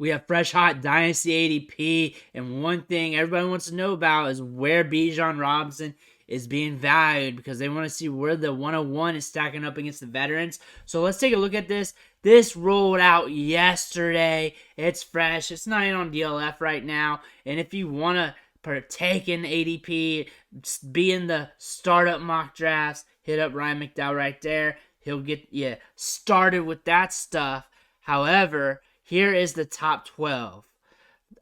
We have fresh hot Dynasty ADP, and one thing everybody wants to know about is where Bijan Robinson is being valued because they want to see where the 101 is stacking up against the veterans. So let's take a look at this. This rolled out yesterday. It's fresh. It's not even on DLF right now. And if you want to partake in ADP, be in the startup mock drafts, hit up Ryan McDowell right there. He'll get you started with that stuff. However, here is the top 12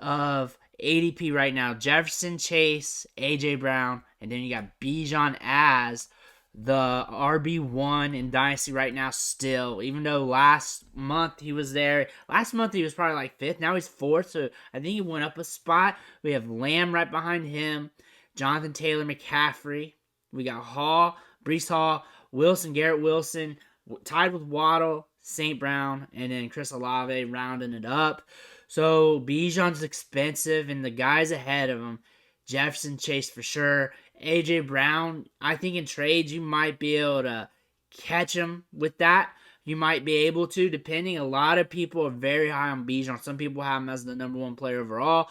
of ADP right now. Jefferson, Chase, A.J. Brown, and then you got Bijan as the RB1 in Dynasty right now still. Even though last month he was there. Last month he was probably like 5th. Now he's 4th, so I think he went up a spot. We have Lamb right behind him. Jonathan Taylor, McCaffrey. We got Hall, Breece Hall, Wilson, Garret Wilson, tied with Waddle, St. Brown, and then Chris Olave rounding it up. So Bijan's expensive, and the guys ahead of him, Jefferson, Chase for sure. A.J. Brown, I think in trades you might be able to catch him with that. You might be able to, depending. A lot of people are very high on Bijan. Some people have him as the number 1 player overall.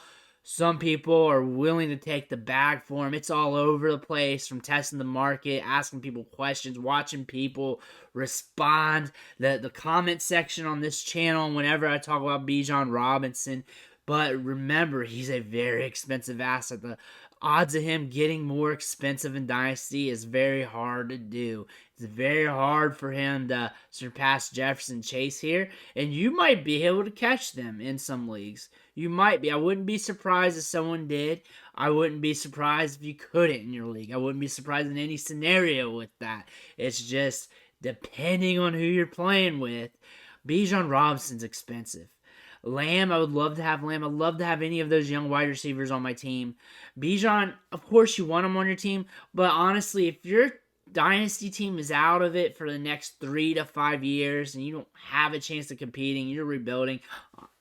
Some people are willing to take the bag for him. It's all over the place, from testing the market, asking people questions, watching people respond. The comment section on this channel whenever I talk about Bijan Robinson. But remember, he's a very expensive asset. The odds of him getting more expensive in Dynasty is very hard to do. It's very hard for him to surpass Jefferson, Chase here. And you might be able to catch them in some leagues. You might be. I wouldn't be surprised if someone did. I wouldn't be surprised if you couldn't in your league. I wouldn't be surprised in any scenario with that. It's just depending on who you're playing with. Bijan Robinson's expensive. Lamb, I would love to have Lamb. I'd love to have any of those young wide receivers on my team. Bijan, of course you want him on your team, but honestly, if your Dynasty team is out of it for the next 3 to 5 years and you don't have a chance of competing, you're rebuilding,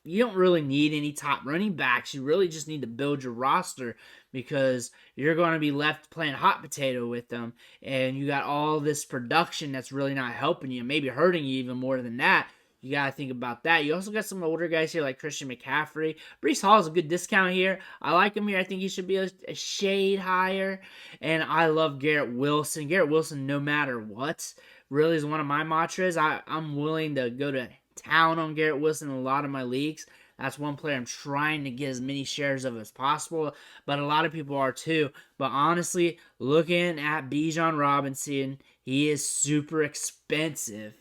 you don't really need any top running backs. You really just need to build your roster because you're going to be left playing hot potato with them, and you got all this production that's really not helping you, maybe hurting you even more than that. You got to think about that. You also got some older guys here like Christian McCaffrey. Breece Hall is a good discount here. I like him here. I think he should be a shade higher. And I love Garret Wilson. Garret Wilson, no matter what, really is one of my mantras. I'm willing to go to town on Garret Wilson in a lot of my leagues. That's one player I'm trying to get as many shares of as possible, but a lot of people are too. But honestly, looking at Bijan Robinson, he is super expensive.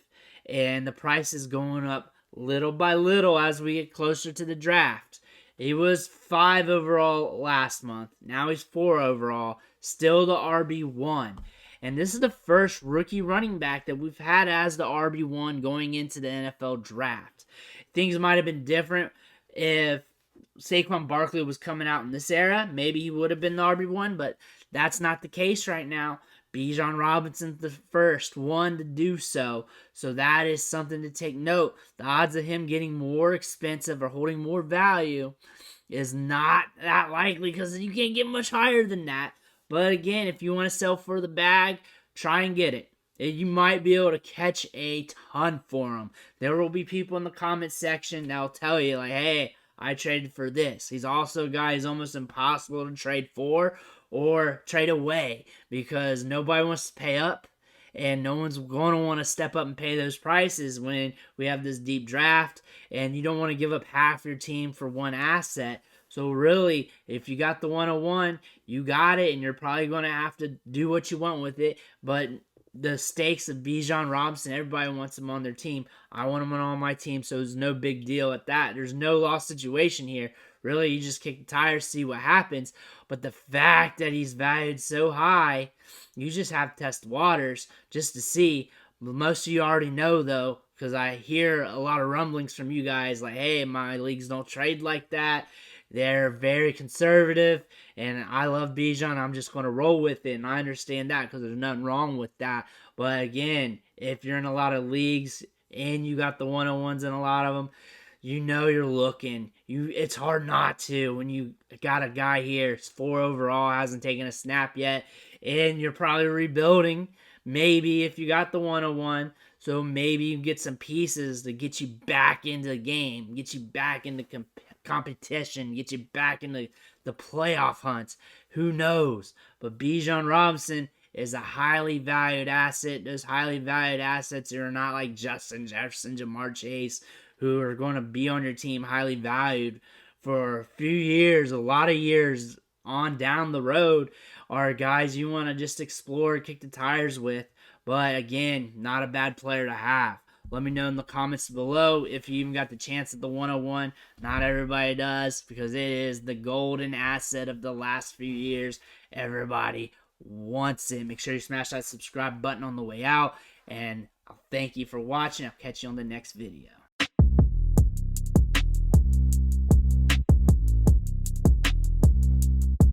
And the price is going up little by little as we get closer to the draft. He was 5 overall last month. Now he's 4 overall. Still the RB1. And this is the first rookie running back that we've had as the RB1 going into the NFL draft. Things might have been different if Saquon Barkley was coming out in this era. Maybe he would have been the RB1, but that's not the case right now. Bijan Robinson's the first one to do so. So that is something to take note. The odds of him getting more expensive or holding more value is not that likely because you can't get much higher than that. But again, if you want to sell for the bag, try and get it. You might be able to catch a ton for him. There will be people in the comment section that will tell you, like, hey, I traded for this. He's also a guy who's almost impossible to trade for or trade away because nobody wants to pay up and no one's going to want to step up and pay those prices when we have this deep draft, and you don't want to give up half your team for one asset. So really, if you got the 101, you got it, and you're probably going to have to do what you want with it. But the stakes of Bijan Robinson, everybody wants him on their team. I want him on my team, so it's no big deal at that. There's no loss situation here. Really, you just kick the tires, see what happens. But the fact that he's valued so high, you just have to test waters just to see. Most of you already know, though, because I hear a lot of rumblings from you guys like, hey, my leagues don't trade like that. They're very conservative, and I love Bijan. I'm just going to roll with it, and I understand that because there's nothing wrong with that. But again, if you're in a lot of leagues and you got the 101s in a lot of them, you know you're looking. It's hard not to when you got a guy here. It's 4 overall, hasn't taken a snap yet, and you're probably rebuilding. Maybe if you got the 101. So maybe you get some pieces to get you back into the game, get you back into competition, get you back into the playoff hunts. Who knows? But Bijan Robinson is a highly valued asset. Those highly valued assets are not like Justin Jefferson, Jamar Chase, who are going to be on your team highly valued for a few years, a lot of years on down the road, are guys you want to just explore, kick the tires with. But again, not a bad player to have. Let me know in the comments below if you even got the chance at the 101. Not everybody does, because it is the golden asset of the last few years. Everybody wants it. Make sure you smash that subscribe button on the way out. And I'll thank you for watching. I'll catch you on the next video.